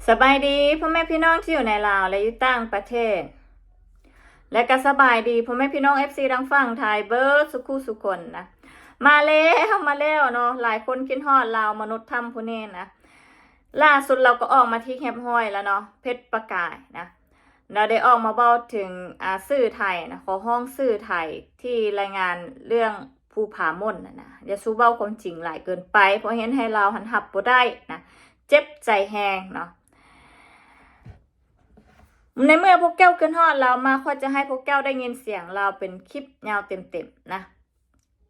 สบายดีพ่อแม่พี่น้องที่อยู่ในลาวและอยู่ต่างประเทศและก็สบายดีพ่อแม่พี่น้อง FC ดังฝั่งไทยเบิร์ดสุคนนะมาแล้วเนาะหลายคนคิดฮอดลาวมนุษย์ถ้ำผู้นี้นะล่าสุดเราก็ออกมาที่แคบห้อยแล้วเนาะเพชรประกายนะเราได้ออกมาเบ้าถึงสื่อไทยนะขอห้องสื่อไทยที่รายงานเรื่องภูผาม่นนะอย่าสู้เบ้าความจริงหลายเกินไปเพราะเห็นให้เราหันหับบ่ได้นะเจ็บใจแหงเนาะในเมื่อพวกแก้วขึ้นฮอดเรามาค่อยจะให้พวกแก้วได้ยินเสียงเราเป็นคลิปยาวเต็มๆนะ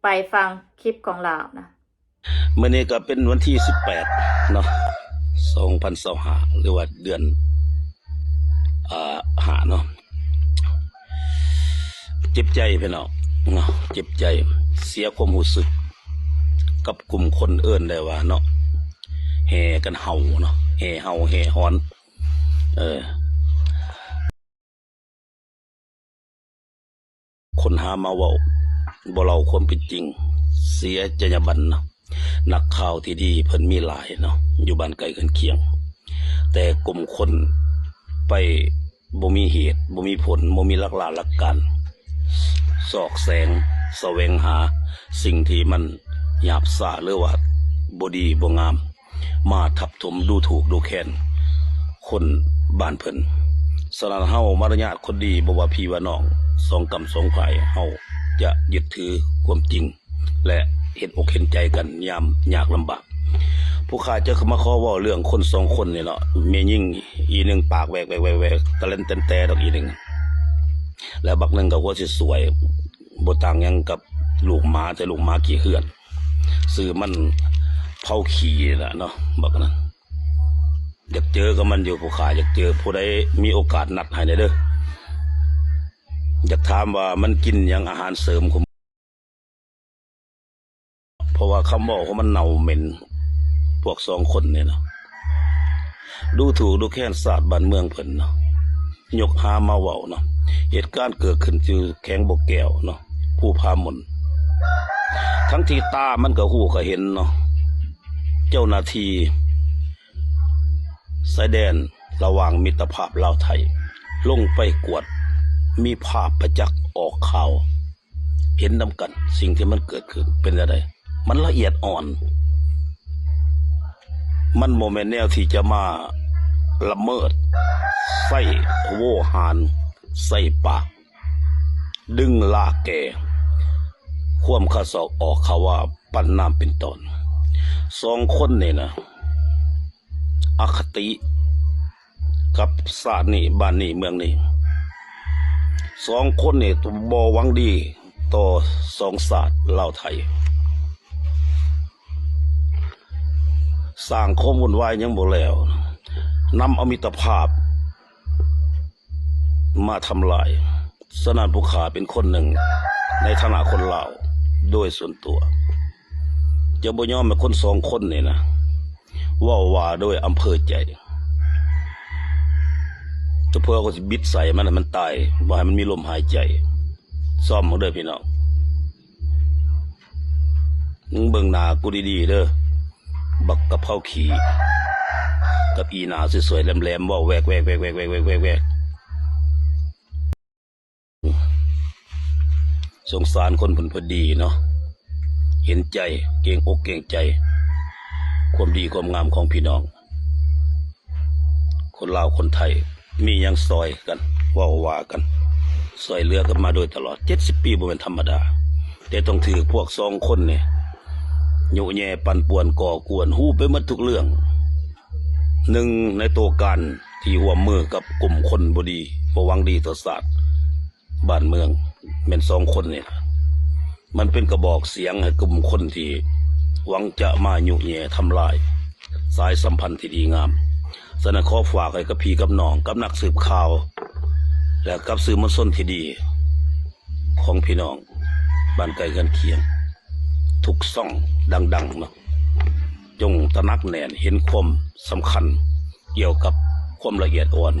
ไปฟังคลิปของเรานะเมื่อนี้ก็เป็นวันที่18เนาะ2025หรือว่าเดือนหาเนาะเจ็บใจพี่น้องเนาะเจ็บใจเสียความรู้สึกกับกลุ่มคนเอิ้นได้ว่าเนาะแห่กันเห่าเนาะแห่เห่าแห่ฮอนคนหามาเว้าบ่เล่าความเป็นจริงเสียจรรยาบรรณเนาะนักข่าวที่ดีเพิ่นมีหลายเนาะอยู่บ้านไกลเคียงแต่กลุ่มคนไปบ่มีเหตุบ่มีผลบ่มีหลักการสอกแสงแสวงหาสิ่งที่มันหยาบซ่าหรือว่าบ่ดีบ่งามมาทับถมดูถูกดูแคลนคนบ้านเพิ่นสำหรับเฮามารยาทคนดีบ่ว่าพี่ว่าน้องสองกรรมสองฝ่ายเฮาจะยึดถือความจริงและเห็นอกเห็นใจกันยามยากลำบากผู้ข้าจะมาขอเว้าเรื่องคนสองคนนี่เนาะแม่ยิ่งอีหนึ่งปากแวกตะเล่นเต้นแต่ดอกอีหนึ่งแล้วบักหนึ่งก็ว่าสิสวยบ่ต่างหยังกับลูกหมาแต่ลูกหมาขี้เหือนซื้อมันเผาขี้น่ะเนาะบักนั้นอยากเจอกับมันอยู่ผู้ข้าอยากเจอผู้ใดมีโอกาสนัดให้ได้เด้ออยากถามว่ามันกินยังอาหารเสริมคุมเพราะว่าคำบอกของมันเน่าเหม็นพวกสองคนเนี่ยเนาะดูถูกดูแค้นศาสตร์บ้านเมืองเพิ่นเนาะยกหามาเว้าเนาะเหตุการณ์เกิดขึ้นที่แข้งบกแก้วเนาะภูผามนทั้งที่ตามันก็หูก็เห็นเนาะเจ้าหน้าที่สายแดนระหว่างมิตรภาพลาวไทยลงไปกวดมีภาพประจักษ์ออกข่าวเห็นนำกันสิ่งที่มันเกิดขึ้นเป็นอะไรมันละเอียดอ่อนมันโมเมนต์แนวที่จะมาละเมิดใส่โวหารใส่ปากดึงลากแก่ควมข้าศอกออกเขาว่าปั้นน้ำเป็นตอนสองคนนี่นะอคติกับศาสตร์นี่บ้านนี่เมืองนี่สองคนนี่บ่หวังดีต่อสองศาสตร์ลาวไทยสร้างข้อมูลไว้ยังบ่แล้วนำอมิตรภาพมาทำลายสนานผู้ขาเป็นคนหนึ่งในฐานะคนลาวโดยส่วนตัวจะบ่ยอมให้คนสองคนนี่นะว่าโดยอำเภอใจจะเพื่อเขาสิบิดใส่มันตายบ่ให้มันมีลมหายใจซ่อมมาเด้อพี่น้องมึงเบิ่งหน้ากูดีๆเด้อบักกะเพราขี่กับอีหน้าสวยๆแหลมๆว่าแวกสงสารคนผลพอดีเนาะเห็นใจเก่งอกเก่งใจความดีความงามของพี่น้องคนลาวคนไทยมียังซอยกันว่ากันซอยเรือกันมาโดยตลอด70 ปีบ่เป็นธรรมดาแต่ต้องถือพวกสองคนเนี่ยโยแย่ปั่นป่วนก่อกวนหูไปหมดทุกเรื่องหนึ่งในตัวการที่ร่วมมือกับกลุ่มคนบดีบ่หวังดีต่อศาสตร์บ้านเมืองเป็นสองคนเนี่ยมันเป็นกระบอกเสียงให้กลุ่มคนที่หวังจะมาโยแย่ทำลายสายสัมพันธ์ที่ดีงามสนับขอฝากให้กับพี่กับน้องกับนักสืบข่าวและกับสื่อมวลชนที่ดีของพี่น้องบ้านไกลกันเคียงทุกซ่องดังๆเนาะจงตระหนักแน่นเห็นความสำคัญเกี่ยวกับความละเอียดอ่อน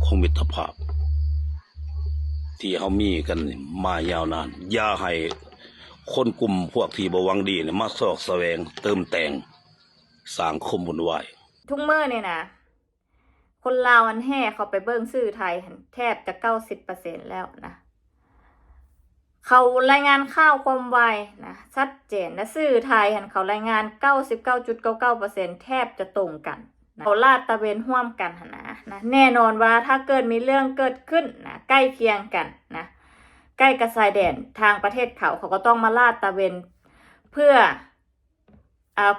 ของมิตรภาพที่เขามีกันมายาวนานอย่าให้คนกลุ่มพวกที่บ่หวังดีเนี่ยมาซอกแสวงเติมแต่งสร้างความวุ่นวายทุกเมื่อเนี่ยนะ คนลาวอันแห่เขาไปเบิ่งสื่อไทยแทบจะ90%แล้วนะเขารายงานข่าวความไวนะชัดเจนและสื่อไทยเขารายงาน 99.99% แทบจะตรงกันนะเขาลาดตระเวนร่วมกันนะแน่นอนว่าถ้าเกิดมีเรื่องเกิดขึ้นนะใกล้เคียงกันนะใกล้กับชายแดนทางประเทศเขาก็ต้องมาลาดตระเวนเพื่อ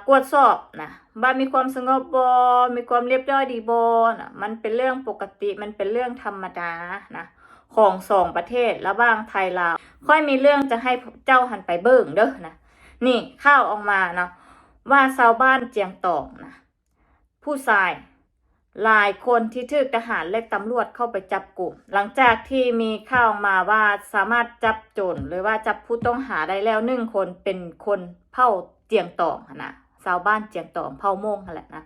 กวดสอบนะว่ามีความสงบบ่มีความเรียบร้อยดีบ่นะมันเป็นเรื่องปกติมันเป็นเรื่องธรรมดานะของสองประเทศระหว่างไทยลาวค่อยมีเรื่องจะให้เจ้าหันไปเบิ่งเด้อนะนี่ข่าวออกมาเนาะว่าชาวบ้านเจียงตองนะผู้ชายหลายคนที่ถูกทหารและตำรวจเข้าไปจับกลุ่มหลังจากที่มีข่าวออกมาว่าสามารถจับโจรหรือว่าจับผู้ต้องหาได้แล้ว1 คนเป็นคนเผ่าเจียงตองนะชาวบ้านเจียงตองเผ่าโม่งนั่นแหละนะ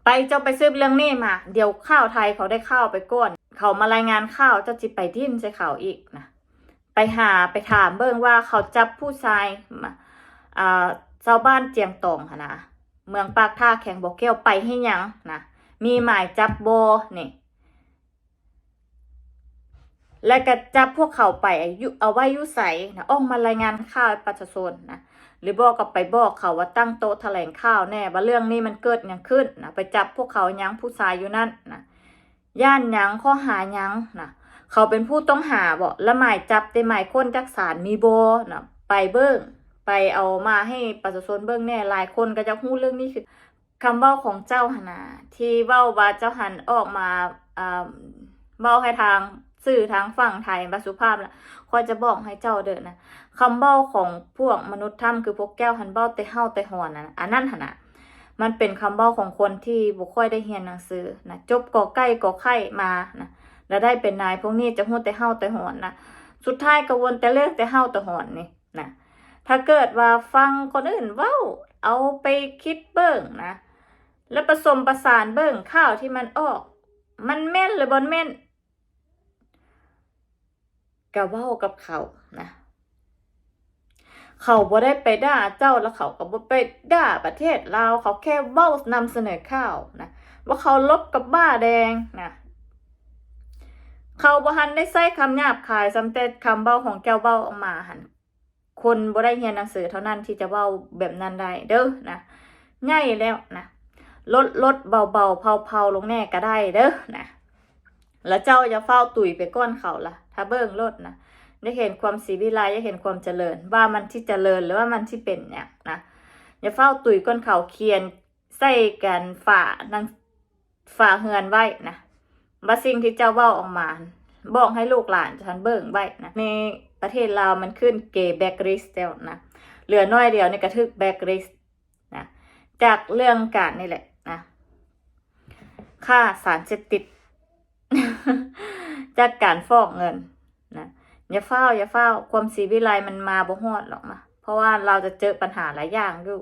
ไปเจ้าไปสืบเรื่องนี้มาเดี๋ยวข่าวไทยเขาได้ข่าวไปก่อนเขามารายงานข่าวเจ้าจิไปดิ้นใส่เขาอีกนะไปถามเบิ่งว่าเขาจับผู้ชายชาวบ้านเจียงตองนะเมืองปากท่าแข็งบ่อแก้วไปให้หยังนะมีหมายจับบ่นี่และก็จับพวกเขาไปเอาไว้อยู่ไสนะออกมารายงานข่าวประชาชนนะหรือบอกกับไปบอกเขาว่าตั้งโต๊ะแถลงข่าวแน่ว่าเรื่องนี้มันเกิดหยังขึ้นนะไปจับพวกเขาหยังผู้ชายอยู่นั่นนะย่านหยังข้อหาหยังนะเขาเป็นผู้ต้องหาบ่และหมายจับได้หมายค้นจากศาลมีบ่นะไปเบิ่งไปเอามาให้ประชาชนเบิ่งแน่หลายคนก็จะฮู้เรื่องนี้คือคำเว้าของเจ้าหนะที่เว้าว่าเจ้าหันออกมาเว้าให้ทางสื่อทางฝั่งไทยบสุภาพล่ะค่อยจะบอกให้เจ้าเด้อนะคำเว้าของพวกมนุษย์ถ้ำคือพวกแก้วหันเว้าแต่เฮาแต่หอนนะอันนั้นหั่นน่ะมันเป็นคำเว้าของคนที่บ่ค่อยได้เรียนหนังสือนะจบกอไก่กอไข่มานะแล้วได้เป็นนายพวกนี้จะฮู้แต่เฮาแต่หอนนะสุดท้ายก็วนแต่เลิกแต่เฮาแต่หอนนี่นะถ้าเกิดว่าฟังคนอื่นเว้าเอาไปคิดเบิ่งนะแล้วผสมประสานเบิ่งข่าวที่มันออกมันแม่นหรือบ่แม่นก็เว้ากับเขานะเขาบ่ได้ไปด่าเจ้าแล้วเขาก็บ่ไปด่าประเทศลาวเขาแค่เว้านำเสนอข่าวนะว่าเขาลบกับบ้าแดงนะเขาบ่ทันได้ใช้คำหยาบคายซ้ำแต่คำเว้าของเจ้าเว้าออกมาหั่นคนบ่ได้เรียนหนังสือเท่านั้นที่จะเว้าแบบนั้นได้เด้อนะง่ายแล้วนะลดเบาๆเผาๆลงแน่ก็ได้เด้อนะแล้วเจ้าอย่าเฝ้าตุ๋ยไปก้อนเขาล่ะถ้าเบิ่งลดนะได้เห็นความศรีวิไลได้เห็นความเจริญว่ามันที่เจริญหรือว่ามันที่เป็นเนี่ยนะอย่าเฝ้าตุ๋ยก้นเขาเคียนใส่กันฝ่าเฮือนไว้นะว่าสิ่งที่เจ้าเว้าออกมาบอกให้ลูกหลานฉันเบิ่งไว้นะในประเทศลาวมันขึ้นเกย์แบ็กลิสต์แล้วนะเหลือน้อยเดียวในกระทึกแบ็กลิสต์นะจากเรื่องการนี่แหละนะค่าสารเสพติด จากการฟอกเงินนะอย่าเฝ้าความศรีวิไลมันมาบ่ฮอดหรอกนะเพราะว่าเราจะเจอปัญหาหลายอย่างอยู่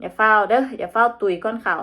อย่าเฝ้าเด้ออย่าเฝ้าตุยก้นเขา